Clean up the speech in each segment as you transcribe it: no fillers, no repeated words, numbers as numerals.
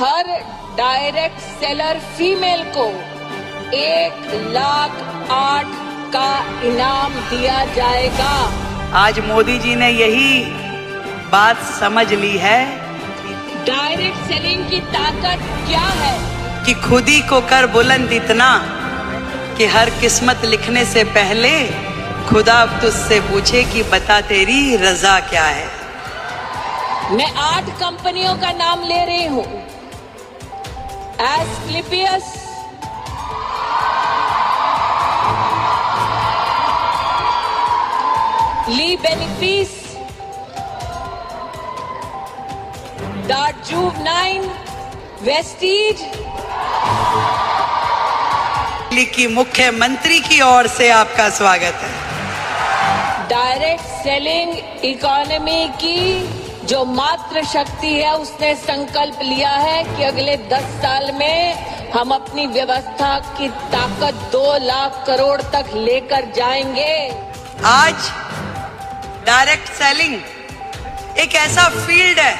हर direct seller female को 1,08,000 का इनाम दिया जाएगा। आज मोदी जी ने यही बात समझ ली है। डायरेक्ट सेलिंग की ताकत क्या है? कि खुद ही को कर बुलंद इतना कि हर किस्मत लिखने से पहले खुदा अब तुझसे पूछे कि बता तेरी रजा क्या है। मैं 8 कंपनियों का नाम ले रही हूं। एस्क्लेपियस, ली बेनिफिस, डार्जुव9, वेस्टीज। की मुख्यमंत्री की ओर से आपका स्वागत है। डायरेक्ट सेलिंग इकोनॉमी की जो मात्र शक्ति है, उसने संकल्प लिया है कि अगले 10 साल में हम अपनी व्यवस्था की ताकत 2 लाख करोड़ तक लेकर जाएंगे। आज डायरेक्ट सेलिंग एक ऐसा फील्ड है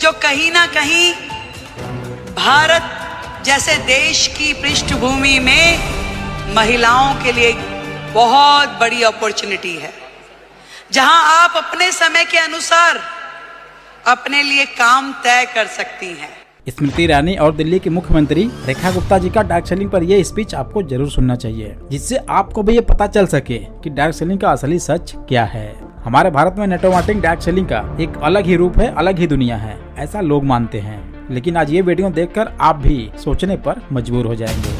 जो कहीं ना कहीं भारत जैसे देश की पृष्ठभूमि में महिलाओं के लिए बहुत बड़ी अपॉर्चुनिटी है, जहां आप अपने समय के अनुसार अपने लिए काम तय कर सकती हैं। स्मृति ईरानी और दिल्ली की मुख्यमंत्री रेखा गुप्ता जी का डायरेक्ट सेलिंग पर यह स्पीच आपको जरूर सुनना चाहिए, जिससे आपको भी ये पता चल सके कि डायरेक्ट सेलिंग का असली सच क्या है। हमारे भारत में नेटवर्क मार्केटिंग डायरेक्ट सेलिंग का एक अलग ही रूप है, अलग ही दुनिया है, ऐसा लोग मानते हैं। लेकिन आज ये वीडियो देखकर आप भी सोचने पर मजबूर हो जाएंगे।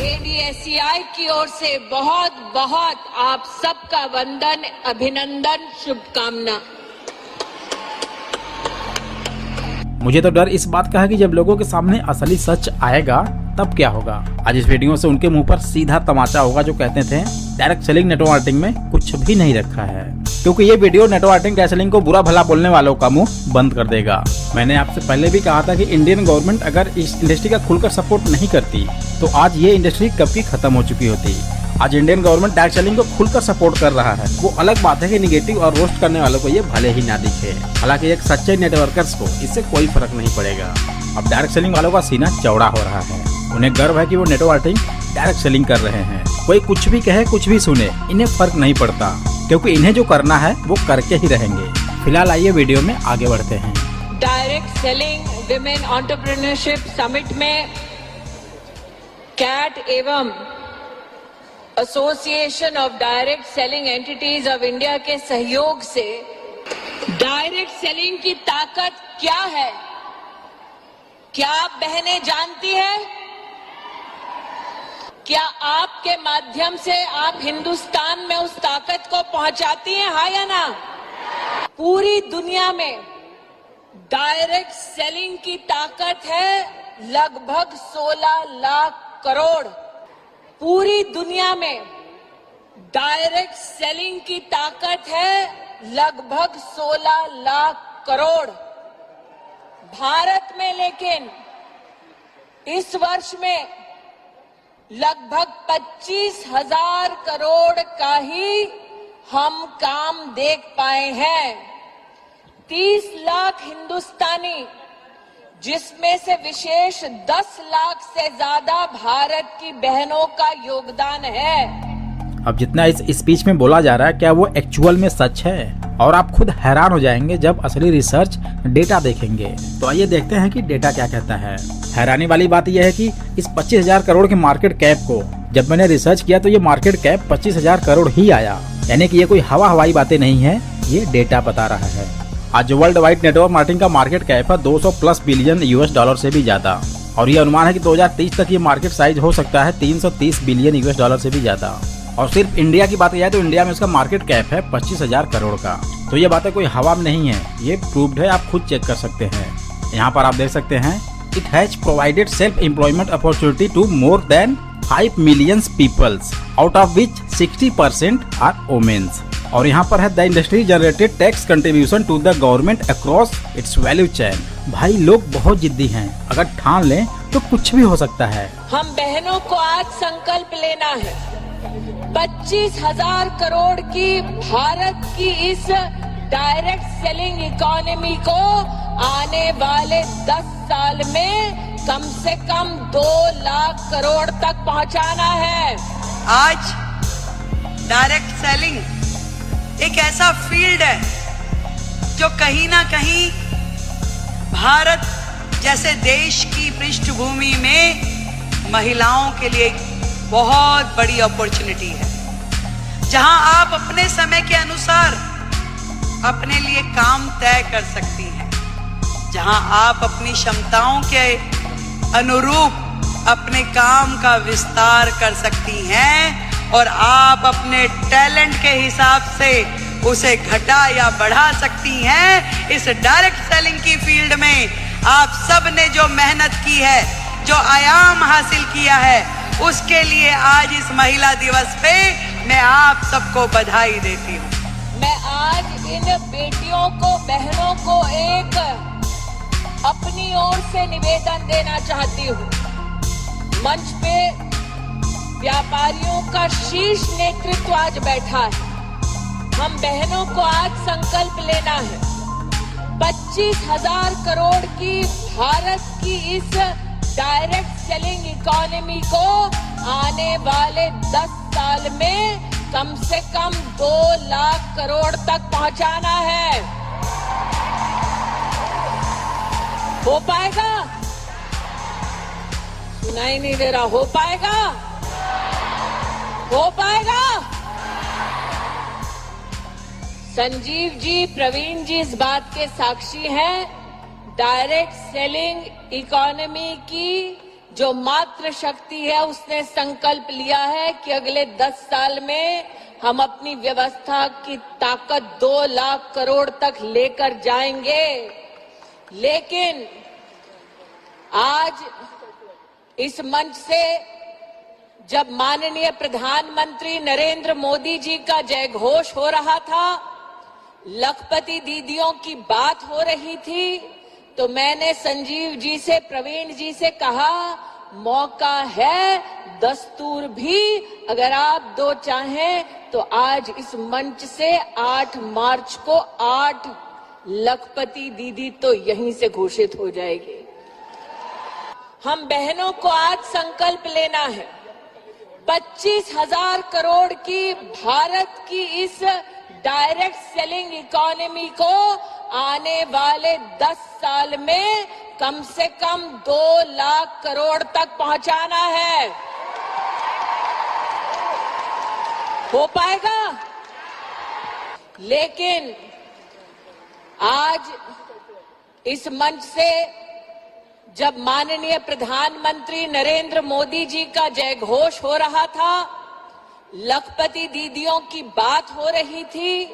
ADSCI की ओर से बहुत बहुत आप सबका वंदन, अभिनंदन, शुभकामना। मुझे तो डर इस बात का है कि जब लोगों के सामने असली सच आएगा तब क्या होगा। आज इस वीडियो से उनके मुंह पर सीधा तमाचा होगा जो कहते थे डायरेक्ट सेलिंग नेटवर्क मार्केटिंग में कुछ भी नहीं रखा है, क्योंकि ये video network marketing direct selling को बुरा भला बोलने वालों का मुंह बंद कर देगा। मैंने आपसे पहले भी कहा था कि इंडियन गवर्नमेंट अगर इस इंडस्ट्री का खुलकर सपोर्ट नहीं करती तो आज ये इंडस्ट्री कब की खत्म हो चुकी होती। आज इंडियन गवर्नमेंट डायरेक्ट सेलिंग को खुलकर सपोर्ट कर रहा है। वो अलग बात है कि निगेटिव और रोस्ट करने वालों को ये भले ही ना दिखे। हालांकि एक सच्चे नेटवर्कर्स को इससे कोई फर्क नहीं पड़ेगा। अब डायरेक्ट सेलिंग वालों का सीना चौड़ा हो रहा है। उन्हें गर्व है कि वो नेटवर्क मार्केटिंग डायरेक्ट सेलिंग कर रहे हैं। कोई कुछ भी कहे, कुछ भी सुने, इन्हें फर्क नहीं पड़ता, क्योंकि इन्हें जो करना है वो करके ही रहेंगे। फिलहाल आइए वीडियो में आगे बढ़ते हैं। Direct selling women entrepreneurship summit में कैट एवं association of direct selling entities of India के सहयोग से डायरेक्ट सेलिंग की ताकत क्या है, क्या आप बहनें जानती हैं? क्या आपके माध्यम से आप हिंदुस्तान में उस ताकत को पहुंचाती हैं, हाँ या ना? पूरी दुनिया में डायरेक्ट सेलिंग की ताकत है लगभग 16 लाख करोड़। पूरी दुनिया में डायरेक्ट सेलिंग की ताकत है लगभग 16 लाख करोड़। भारत में लेकिन इस वर्ष में लगभग 25,000 करोड़ का ही हम काम देख पाए हैं। 30 लाख हिंदुस्तानी, जिसमें से विशेष 10 लाख से ज्यादा भारत की बहनों का योगदान है। अब जितना इस स्पीच में बोला जा रहा है, क्या वो एक्चुअल में सच है? और आप खुद हैरान हो जाएंगे जब असली रिसर्च डेटा देखेंगे। तो आइए देखते हैं कि डेटा क्या कहता है। हैरानी वाली बात यह है कि इस 25,000 करोड़ के मार्केट कैप को जब मैंने रिसर्च किया तो ये मार्केट कैप 25,000 करोड़ ही आया। यानी कि ये कोई हवाई बातें नहीं है, ये डेटा बता रहा है। आज वर्ल्ड वाइड नेटवर्क मार्केटिंग का मार्केट कैप है 200+ बिलियन US से भी ज्यादा, और ये अनुमान है कि 2030 तक ये मार्केट साइज हो सकता है 330 बिलियन US से भी ज्यादा। और सिर्फ इंडिया की बात किया तो इंडिया में इसका मार्केट कैप है 25,000 करोड़ का। तो ये बातें कोई हवा में नहीं है, ये प्रूव्ड है, आप खुद चेक कर सकते हैं। यहाँ पर आप देख सकते हैं, it has provided self employment opportunity to more than 5 million peoples, out of which 60% are womens. और यहाँ पर है the industry generated tax contribution to the government across its value chain. भाई लोग बहुत जिद्दी हैं, अगर ठान लें तो कुछ भी हो सकता है। हम बहनों को आज संकल्प लेना है 25,000 करोड़ की भारत की इस डायरेक्ट सेलिंग इकोनॉमी को आने वाले 10 साल में कम से कम 2 लाख करोड़ तक पहुंचाना है। आज डायरेक्ट सेलिंग एक ऐसा फील्ड है जो कहीं ना कहीं भारत जैसे देश की पृष्ठभूमि में महिलाओं के लिए एक बहुत बड़ी अपॉर्चुनिटी है, जहां आप अपने समय के अनुसार अपने लिए काम तय कर सकती हैं, जहां आप अपनी क्षमताओं के अनुरूप अपने काम का विस्तार कर सकती हैं और आप अपने टैलेंट के हिसाब से उसे घटा या बढ़ा सकती हैं। इस डायरेक्ट सेलिंग की फील्ड में आप सब ने जो मेहनत की है, जो आयाम हासिल किया है, उसके लिए आज इस महिला दिवस पे मैं आप सबको बधाई देती हूँ। मैं आज इन बेटियों को, बहनों को एक अपनी ओर से निवेदन देना चाहती हूँ। मंच पे व्यापारियों का शीर्ष नेतृत्व आज बैठा है। हम बहनों को आज संकल्प लेना है, 25,000 करोड़ की भारत की इस डायरेक्ट सेलिंग इकोनॉमी को आने वाले 10 साल में कम से कम 2 लाख करोड़ तक पहुंचाना है। हो पाएगा? सुनाई नहीं दे रहा। हो पाएगा? हो पाएगा? संजीव जी, प्रवीण जी इस बात के साक्षी हैं। डायरेक्ट सेलिंग इकोनॉमी की जो मात्र शक्ति है, उसने संकल्प लिया है कि अगले 10 साल में हम अपनी व्यवस्था की ताकत 2 लाख करोड़ तक लेकर जाएंगे। लेकिन आज इस मंच से जब माननीय प्रधानमंत्री नरेंद्र मोदी जी का जयघोष हो रहा था, लखपति दीदियों की बात हो रही थी, तो मैंने संजीव जी से, प्रवीण जी से कहा, मौका है, दस्तूर भी अगर आप 2 चाहें तो आज इस मंच से 8 मार्च को 8 लखपति दीदी तो यहीं से घोषित हो जाएगी। हम बहनों को आज संकल्प लेना है, 25,000 करोड़ की भारत की इस डायरेक्ट सेलिंग इकोनॉमी को आने वाले 10 साल में कम से कम 2 लाख करोड़ तक पहुंचाना है। हो पाएगा? लेकिन आज इस मंच से जब माननीय प्रधानमंत्री नरेंद्र मोदी जी का जयघोष हो रहा था, लखपति दीदियों की बात हो रही थी,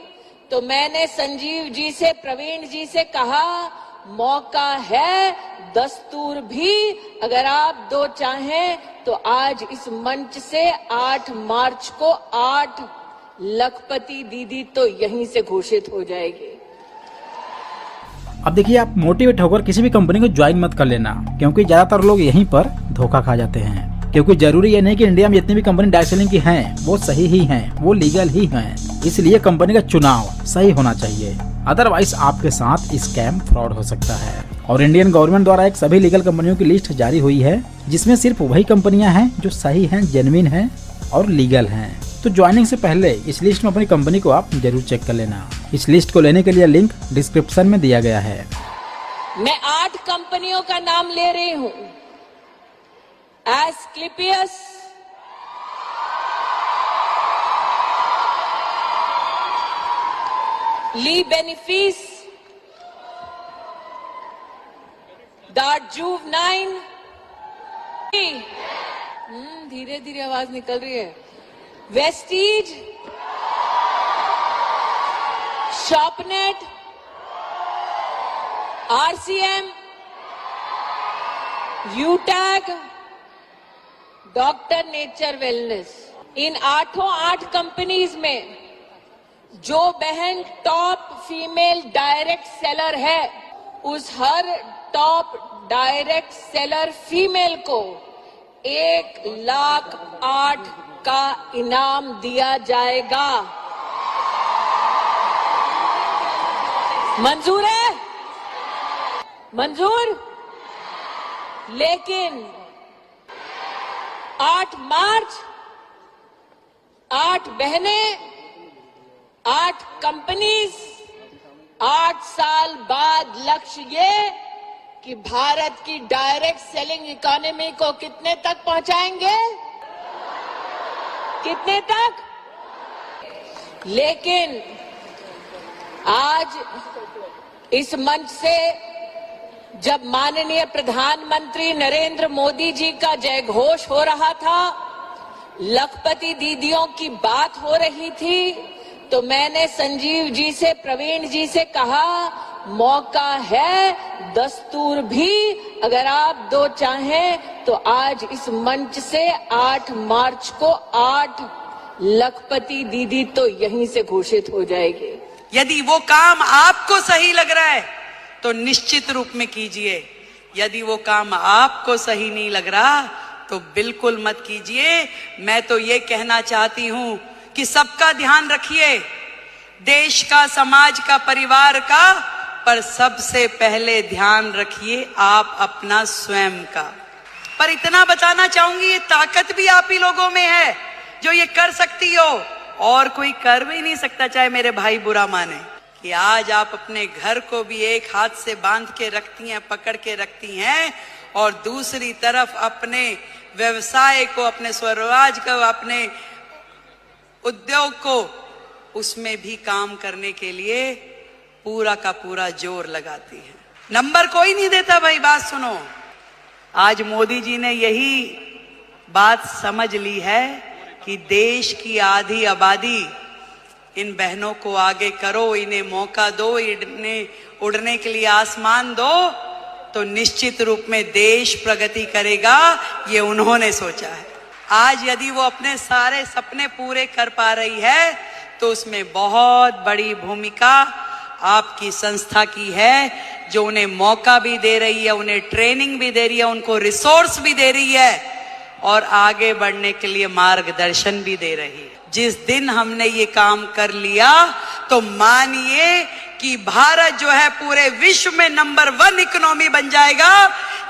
तो मैंने संजीव जी से, प्रवीण जी से कहा, मौका है, दस्तूर भी अगर आप 2 चाहें तो आज इस मंच से 8 मार्च को 8 लखपति दीदी तो यहीं से घोषित हो जाएगी। अब देखिए, आप मोटिवेट होकर किसी भी कंपनी को ज्वाइन मत कर लेना, क्योंकि ज्यादातर लोग यहीं पर धोखा खा जाते हैं। क्योंकि जरूरी ये नहीं कि इंडिया में जितनी भी कंपनी डायरेक्ट सेलिंग की हैं वो सही ही हैं, वो लीगल ही हैं। इसलिए कंपनी का चुनाव सही होना चाहिए, अदरवाइज आपके साथ स्कैम, फ्रॉड हो सकता है। और इंडियन गवर्नमेंट द्वारा एक सभी लीगल कंपनियों की लिस्ट जारी हुई है, जिसमें सिर्फ वही कंपनियां हैं जो सही हैं, जेन्युइन हैं और लीगल हैं। तो ज्वाइनिंग से पहले इस लिस्ट में अपनी कंपनी को आप जरूर चेक कर लेना। इस लिस्ट को लेने के लिए लिंक डिस्क्रिप्शन में दिया गया है। मैं 8 कंपनियों का नाम ले रही हूं। एस्क्लेपियस, ली बेनिफिस, दार्जुवनाइन, धीरे धीरे आवाज निकल रही है, वेस्टीज, शॉपनेट, आरसीएम, यूटैग, डॉक्टर नेचर वेलनेस। इन 8 कंपनीज में जो बहन टॉप फीमेल डायरेक्ट सेलर है, उस हर टॉप डायरेक्ट सेलर फीमेल को 1,08,000 का इनाम दिया जाएगा। मंजूर है? मंजूर? लेकिन 8 मार्च 8 बहनें, 8 कंपनीज, 8 साल बाद लक्ष्य ये कि भारत की डायरेक्ट सेलिंग इकोनॉमी को कितने तक पहुंचाएंगे? कितने तक? लेकिन आज इस मंच से जब माननीय प्रधानमंत्री नरेंद्र मोदी जी का जय घोष हो रहा था, लखपति दीदियों की बात हो रही थी, तो मैंने संजीव जी से, प्रवीण जी से कहा, मौका है, दस्तूर भी अगर आप दो चाहें तो आज इस मंच से 8 मार्च को 8 लखपति दीदी तो यहीं से घोषित हो जाएगी। यदि वो काम आपको सही लग रहा है तो निश्चित रूप में कीजिए, यदि वो काम आपको सही नहीं लग रहा तो बिल्कुल मत कीजिए। मैं तो ये कहना चाहती हूं कि सबका ध्यान रखिए, देश का, समाज का, परिवार का, पर सबसे पहले ध्यान रखिए आप अपना स्वयं का। पर इतना बताना चाहूंगी, ये ताकत भी आप ही लोगों में है जो ये कर सकती हो, और कोई कर भी नहीं सकता, चाहे मेरे भाई बुरा माने, कि आज आप अपने घर को भी एक हाथ से बांध के रखती हैं, पकड़ के रखती हैं, और दूसरी तरफ अपने व्यवसाय को, अपने स्वरोजगार को, अपने उद्योग को, उसमें भी काम करने के लिए पूरा का पूरा जोर लगाती है। नंबर कोई नहीं देता भाई, बात सुनो। आज मोदी जी ने यही बात समझ ली है कि देश की आधी आबादी, इन बहनों को आगे करो, इन्हें मौका दो, इन्हें उड़ने के लिए आसमान दो, तो निश्चित रूप में देश प्रगति करेगा। ये उन्होंने सोचा है। आज यदि वो अपने सारे सपने पूरे कर पा रही है तो उसमें बहुत बड़ी भूमिका आपकी संस्था की है, जो उन्हें मौका भी दे रही है, उन्हें ट्रेनिंग भी दे रही है, उनको रिसोर्स भी दे रही है, और आगे बढ़ने के लिए मार्गदर्शन भी दे रही है। जिस दिन हमने ये काम कर लिया तो मानिए कि भारत जो है पूरे विश्व में नंबर 1 इकोनॉमी बन जाएगा।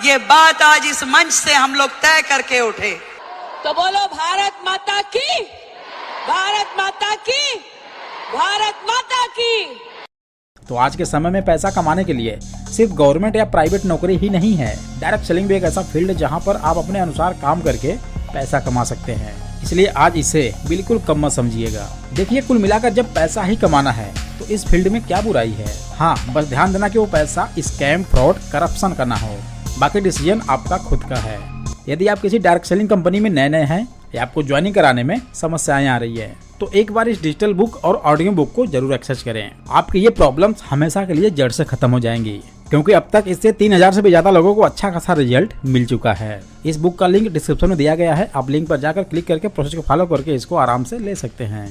ये बात आज इस मंच से हम लोग तय करके उठे। तो बोलो भारत माता की, भारत माता की, भारत माता की। तो आज के समय में पैसा कमाने के लिए सिर्फ गवर्नमेंट या प्राइवेट नौकरी ही नहीं है, डायरेक्ट सेलिंग भी एक ऐसा फील्ड है जहां पर आप अपने अनुसार काम करके पैसा कमा सकते हैं। इसलिए आज इसे बिल्कुल कम मत समझिएगा। देखिए, कुल मिलाकर जब पैसा ही कमाना है तो इस फील्ड में क्या बुराई है। हाँ, बस ध्यान देना कि वो पैसा स्कैम, फ्रॉड, करप्शन का ना हो। बाकी डिसीजन आपका खुद का है। यदि आप किसी डायरेक्ट सेलिंग कंपनी में नए हैं या आपको ज्वाइनिंग कराने में समस्याएं आ रही है तो एक बार इस डिजिटल बुक और ऑडियो बुक को जरूर एक्सेस करें। आपकी ये प्रॉब्लम्स हमेशा के लिए जड़ से खत्म हो जाएंगी, क्योंकि अब तक इससे 3000 से भी ज्यादा लोगों को अच्छा खासा रिजल्ट मिल चुका है। इस बुक का लिंक डिस्क्रिप्शन में दिया गया है, आप लिंक पर जाकर क्लिक करके प्रोसेस को फॉलो करके इसको आराम से ले सकते हैं।